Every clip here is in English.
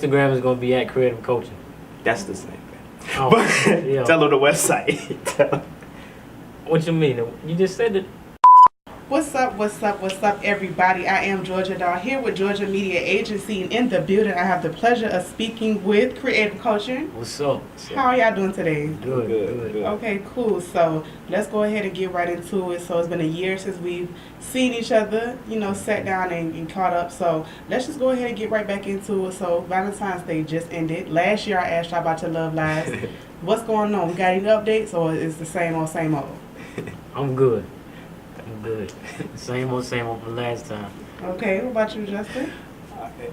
Instagram is gonna be at Creative Coaching. That's the same thing. Oh, yeah. Tell them the website. What you mean? You just said that. What's up, everybody? I am Georgia Doll here with Georgia Media Agency, and in the building, I have the pleasure of speaking with Creative Coaching. What's up? How are y'all doing today? Good. Okay, cool. So let's go ahead and get right into it. So it's been a year since we've seen each other, sat down and caught up. So let's just go ahead and get right back into it. So Valentine's Day just ended. Last year I asked y'all about your love lives. What's going on? We got any updates, or is the same old, same old? I'm good. Same old for last time. Okay, what about you, Justin?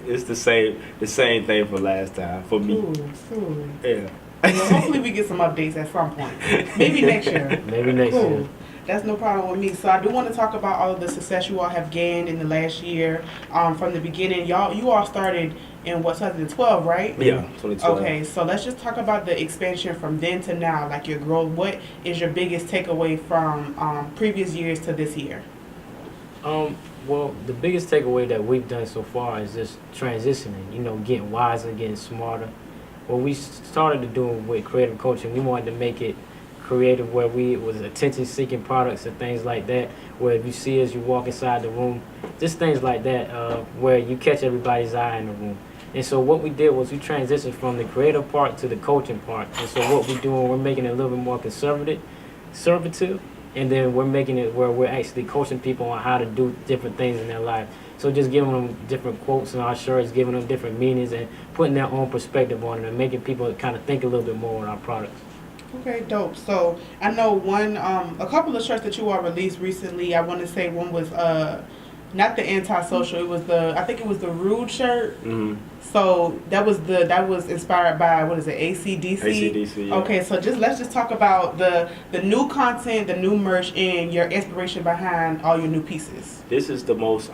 It's the same thing for last time for me. Cool. Yeah. Well, hopefully we get some updates at some point. Maybe next year. Maybe next year. That's no problem with me. So I do want to talk about all of the success you all have gained in the last year. From the beginning, you all started in 2012, right? Yeah, 2012. Okay, so let's just talk about the expansion from then to now, like your growth. What is your biggest takeaway from previous years to this year? Well, the biggest takeaway that we've done so far is just transitioning, getting wiser, getting smarter. What we started to do with Creative Coaching, we wanted to make it creative, where it was attention-seeking products and things like that, where if you see as you walk inside the room, just things like that, where you catch everybody's eye in the room. And so what we did was we transitioned from the creative part to the coaching part. And so what we're doing, we're making it a little bit more conservative, and then we're making it where we're actually coaching people on how to do different things in their life. So just giving them different quotes in our shirts, giving them different meanings, and putting their own perspective on it, and making people kind of think a little bit more on our products. Okay, dope. So I know a couple of shirts that you all released recently. I want to say one was not the antisocial. It was I think it was the rude shirt. Mm-hmm. So that was inspired by, what is it, ACDC? ACDC. Yeah. Okay, so let's just talk about the new content, the new merch, and your inspiration behind all your new pieces. This is the most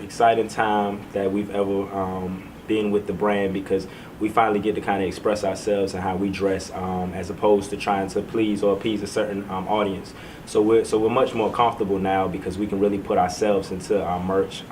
exciting time that we've ever been with the brand, because we finally get to kind of express ourselves and how we dress, as opposed to trying to please or appease a certain audience. So we're much more comfortable now, because we can really put ourselves into our merch.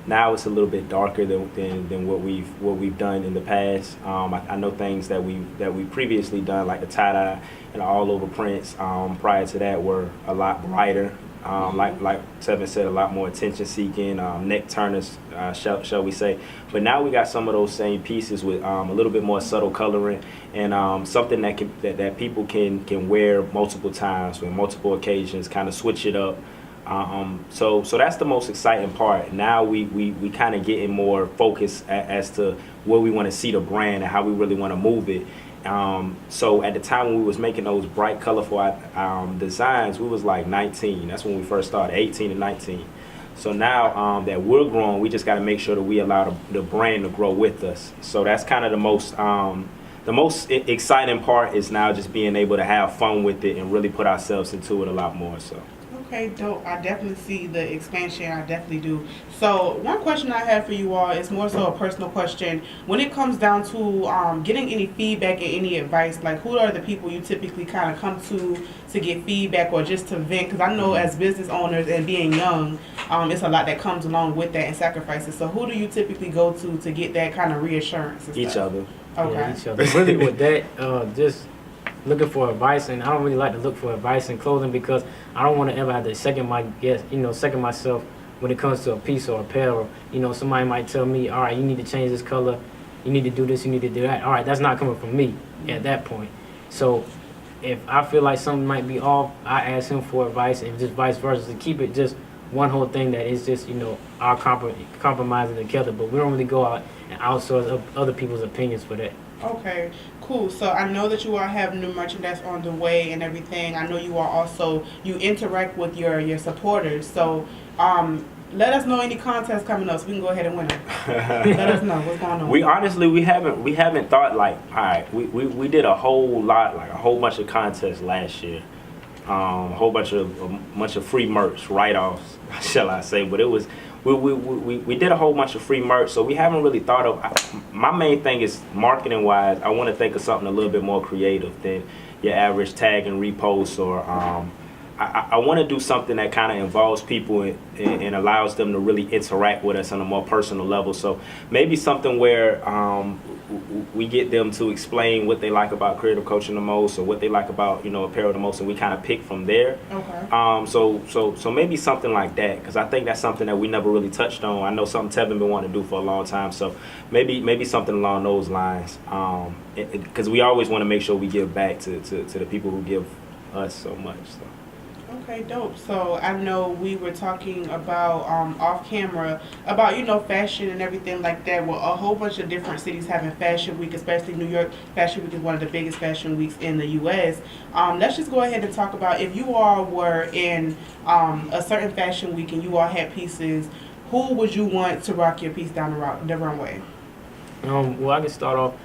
Now it's a little bit darker than what we've done in the past. I know things that we previously done, like the tie-dye and all over prints, prior to that, were a lot brighter. Like Tevin said, a lot more attention-seeking, neck turners, shall we say. But now we got some of those same pieces with a little bit more subtle coloring, and something that people can wear multiple times, with multiple occasions, kind of switch it up. So that's the most exciting part. Now we kind of getting more focus as to where we want to see the brand and how we really want to move it. So at the time when we was making those bright, colorful designs, we was like 19. That's when we first started, 18 and 19. So now that we're growing, we just got to make sure that we allow the brand to grow with us. So that's kind of the most exciting part, is now just being able to have fun with it and really put ourselves into it a lot more. So. Okay, dope. I definitely see the expansion. I definitely do. So one question I have for you all is more so a personal question. When it comes down to getting any feedback and any advice, like who are the people you typically kind of come to get feedback, or just to vent? Because I know as business owners and being young, it's a lot that comes along with that and sacrifices. So who do you typically go to get that kind of reassurance? Each other. Okay. Yeah, each other. Really with that, just looking for advice, and I don't really like to look for advice in clothing, because I don't want to ever have to second myself when it comes to a piece or apparel. Somebody might tell me, all right, you need to change this color, you need to do this, you need to do that. All right, that's not coming from me at that point. So if I feel like something might be off, I ask him for advice, and just vice versa, to keep it just one whole thing that is just, our compromising together. But we don't really go out and outsource other people's opinions for that. Okay, cool. So I know that you all have new merchandise on the way and everything. I know you all you interact with your supporters. So let us know any contests coming up so we can go ahead and win them. Let us know what's going on. We haven't thought, like, all right, we did a whole lot, like a whole bunch of contests last year. A whole bunch of free merch, write-offs, shall I say. But it was we did a whole bunch of free merch, so we haven't really thought of. My main thing is marketing wise. I want to think of something a little bit more creative than your average tag and repost, or I want to do something that kind of involves people and allows them to really interact with us on a more personal level. So maybe something where we get them to explain what they like about creative coaching the most, or what they like about, you know, apparel the most, and we kind of pick from there. Okay. So maybe something like that, because I think that's something that we never really touched on. I know something Tevin been wanting to do for a long time. So maybe something along those lines, because we always want to make sure we give back to the people who give us so much. So. Okay, dope. So I know we were talking about off camera about, you know, fashion and everything like that. Well, a whole bunch of different cities having Fashion Week, especially New York. Fashion Week is one of the biggest fashion weeks in the U.S. Let's just go ahead and talk about, if you all were in a certain fashion week and you all had pieces, who would you want to rock your piece down the runway? Well, I can start off.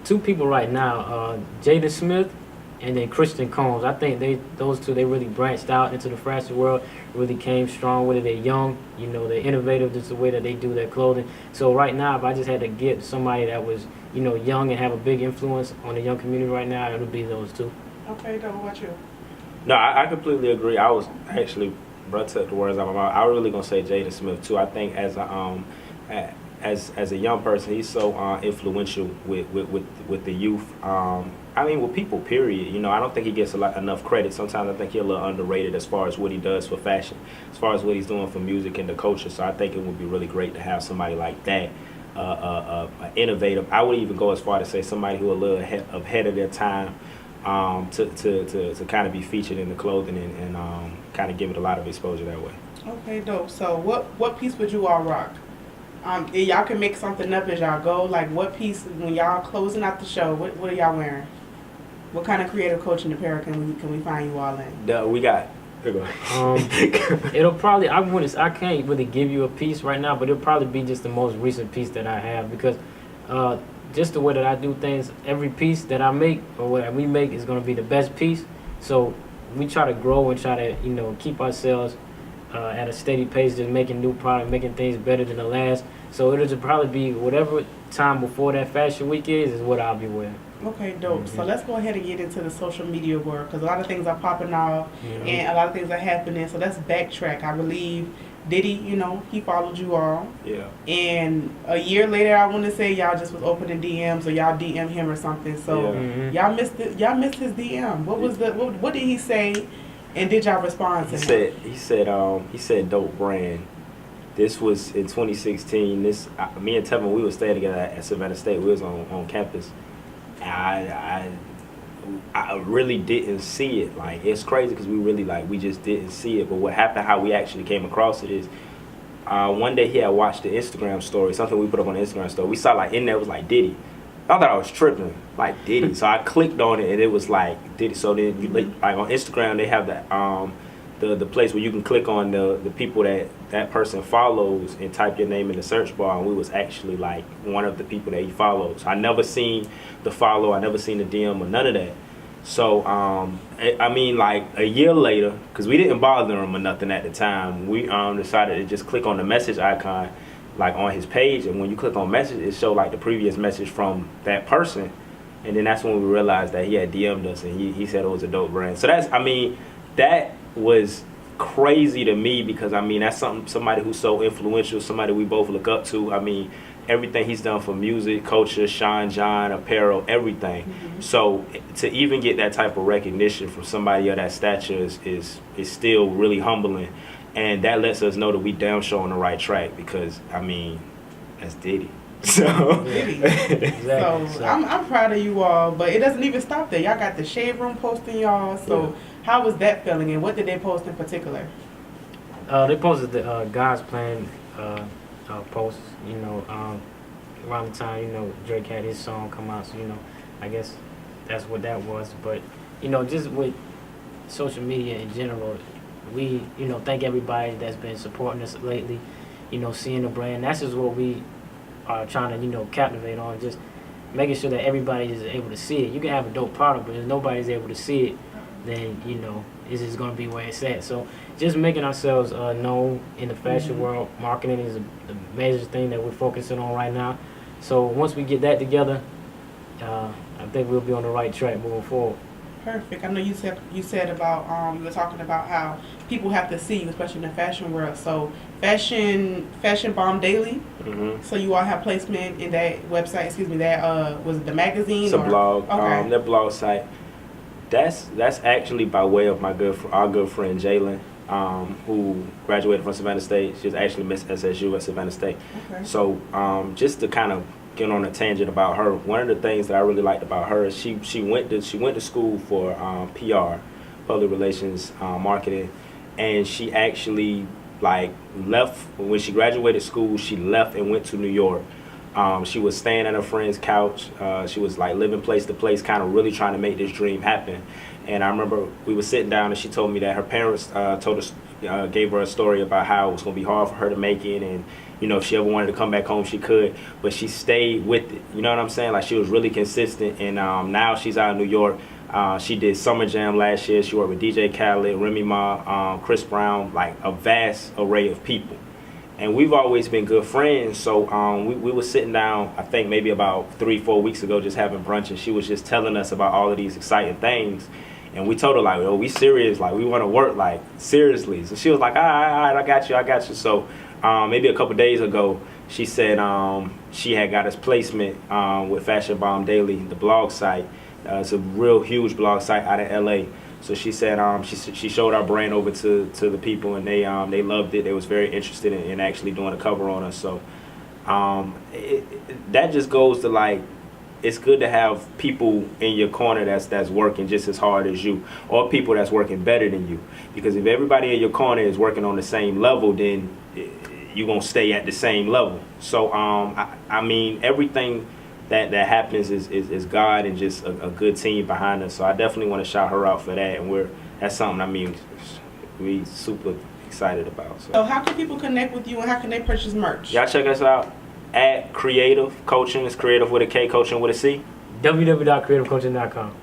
Two people right now, Jada Smith and then Christian Combs. I think those two really branched out into the fashion world, really came strong with it. They're young, you know, they're innovative, just the way that they do their clothing. So right now, if I just had to get somebody that was, you know, young and have a big influence on the young community right now, it would be those two. Okay, dope. What about you? No, I completely agree. I was actually, bro, took the words out of my mouth. I was really gonna say Jada Smith too. I think as a as a young person, he's so influential with the youth. I mean, with people, period. You know, I don't think he gets enough credit. Sometimes I think he's a little underrated as far as what he does for fashion, as far as what he's doing for music and the culture. So I think it would be really great to have somebody like that, innovative. I would even go as far to say somebody who a little ahead of their time, to kind of be featured in the clothing and kind of give it a lot of exposure that way. Okay, dope. So what piece would you all rock? Y'all can make something up as y'all go. Like, what piece, when y'all closing out the show, what are y'all wearing? What kind of creative coaching apparel can we find you all in? We got. It'll probably, I can't really give you a piece right now, but it'll probably be just the most recent piece that I have, because just the way that I do things, every piece that I make or what we make is going to be the best piece. So we try to grow and try to, you know, keep ourselves at a steady pace, just making new product, making things better than the last. So it'll just probably be whatever time before that fashion week is what I'll be wearing. Okay, dope. So let's go ahead and get into the social media world, because a lot of things are popping off and a lot of things are happening. So let's backtrack. I believe Diddy, you know, he followed you all. Yeah. And a year later, I want to say y'all just was opening DMs, or y'all DM him or something. So y'all missed his DM. What did he say? And did y'all respond to him? He said dope brand. This was in 2016. Me and Tevin, we were staying together at Savannah State. We was on campus. I really didn't see it. Like, it's crazy because we just didn't see it. But what happened, how we actually came across it is, one day he had watched the Instagram story, something we put up on the Instagram story. We saw like in there was like Diddy. I thought I was tripping, like Diddy. So I clicked on it and it was like Diddy. So then you like on Instagram they have the place where you can click on the people that person follows and type your name in the search bar, and we was actually like one of the people that he follows. I never seen the follow, I never seen the DM or none of that. So I mean, like a year later, because we didn't bother him or nothing at the time, we decided to just click on the message icon like on his page, and when you click on message, it showed like the previous message from that person, and then that's when we realized that he had DM'd us and he said it was a dope brand. So that was crazy to me, because I mean that's somebody who's so influential, somebody we both look up to. I mean, everything he's done for music, culture, Sean John, apparel, everything. So to even get that type of recognition from somebody of that stature is still really humbling, and that lets us know that we damn sure on the right track, because I mean that's Diddy. So, Exactly. So I'm proud of you all, but it doesn't even stop there. Y'all got the Shade Room posting y'all. So how was that feeling, and what did they post in particular? They posted the God's Plan posts, you know, around the time, you know, Drake had his song come out, so, you know, I guess that's what that was. But, you know, just with social media in general, we, you know, thank everybody that's been supporting us lately, you know, seeing the brand. That's just what we are trying to, you know, captivate on, just making sure that everybody is able to see it. You can have a dope product, but if nobody's able to see it, then, you know, it's just going to be where it's at. So just making ourselves known in the fashion world, marketing is the major thing that we're focusing on right now. So once we get that together, I think we'll be on the right track moving forward. Perfect. I know you said about you were talking about how people have to see you, especially in the fashion world. So Fashion Bomb Daily. So you all have placement in that website. Excuse me. That was it the magazine? It's a or? blog. Okay. Their blog site. That's actually by way of our good friend Jalen, who graduated from Savannah State. She's actually Miss SSU at Savannah State. Okay. So just to kind of get on a tangent about her, one of the things that I really liked about her is she went to school for PR, public relations, marketing, and she actually like left when she graduated school. She left and went to New York. She was staying at her friend's couch. She was like living place to place, kind of really trying to make this dream happen. And I remember we were sitting down, and she told me that her parents gave her a story about how it was going to be hard for her to make it, and you know if she ever wanted to come back home, she could, but she stayed with it. You know what I'm saying? Like she was really consistent, and now she's out in New York. She did Summer Jam last year. She worked with DJ Khaled, Remy Ma, Chris Brown, like a vast array of people. And we've always been good friends, so we were sitting down, I think maybe about 3-4 weeks ago, just having brunch, and she was just telling us about all of these exciting things. And we told her, like, oh, we serious, like, we want to work, like, seriously. So she was like, all right, I got you. So maybe a couple days ago, she said she had got us placement with Fashion Bomb Daily, the blog site. It's a real huge blog site out of LA. So she said she showed our brand over to the people, and they loved it. They was very interested in actually doing a cover on us. So that just goes to like, it's good to have people in your corner that's working just as hard as you, or people that's working better than you. Because if everybody in your corner is working on the same level, then you're gonna stay at the same level. So I mean, everything that happens is God and just a good team behind us. So I definitely want to shout her out for that, and that's something, I mean, we super excited about. So how can people connect with you, and how can they purchase merch? Y'all check us out at Kreative Coaching. It's Creative with a K, coaching with a C. www.creativecoaching.com.